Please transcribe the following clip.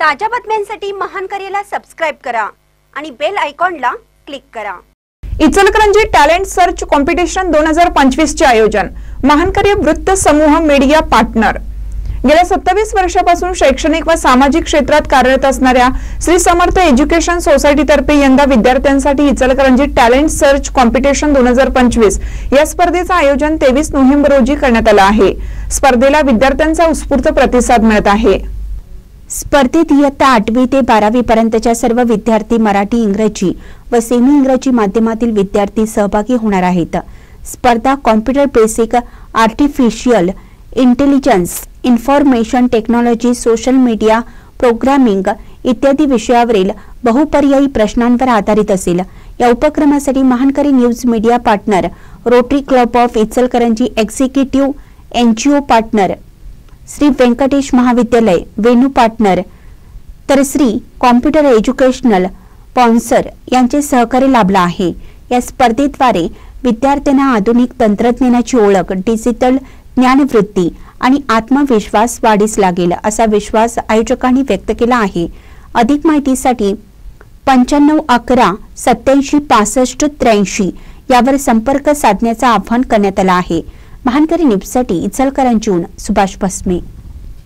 ताज्या बातम्यांसाठी महानकरेला सबस्क्राइब करा आणि बेल आयकॉनला क्लिक करा। इचलकरंजी टॅलेंट सर्च कॉम्पिटिशन 2025 चे आयोजन महानकरी वृत्त समूह मीडिया पार्टनर। गेल्या 27 वर्षापासून शैक्षणिक व सामाजिक क्षेत्रात कार्यरत असणाऱ्या श्री समर्थ एज्युकेशन सोसायटी तर्फे यंदा विद्यार्थ्यांसाठी इचलकरंजी टॅलेंट सर्च कॉम्पिटिशन 2025 या स्पर्धेचे आयोजन 23 नोव्हेंबर रोजी करण्यात आले आहे। स्पर्धेला विद्यार्थ्यांचा उत्स्फूर्त प्रतिसाद मिळत आहे। स्पर्धेत इयत्ता 8वी ते 12वी पर्यंतच्या सर्व विद्यार्थी मराठी, इंग्रजी व सेमी इंग्रजी माध्यमातील विद्यार्थी सहभागी होणार आहेत। स्पर्धा computer basic, artificial intelligence, information technology, social media, programming इत्यादी विषयावरील बहुपर्यायी प्रश्नांवर आधारित असेल। या उपक्रमासाठी Mahankari news media partner, Rotary club of Ichalkaranji executive NGO partner, Shri Venkatesh Mahavidyalaya venue partner तर श्री कॉम्प्युटर एज्युकेशनल स्पॉन्सर यांचे सहकार्य लाभले आहे। या स्पर्धेद्वारे विद्यार्थ्यांना आधुनिक तंत्रज्ञानाची ओळख, डिजिटल ज्ञानवृत्ती आणि आत्मविश्वास वाढीस लागेल असा विश्वास आयोजकांनी व्यक्त केला आहे। अधिक माहितीसाठी 95 11 87 65 83 यावर संपर्क साधण्याचे आवाहन करण्यात आले आहे। महानकरी न्यूजसाठी इचलकरंजीहून सुभाष भस्मे।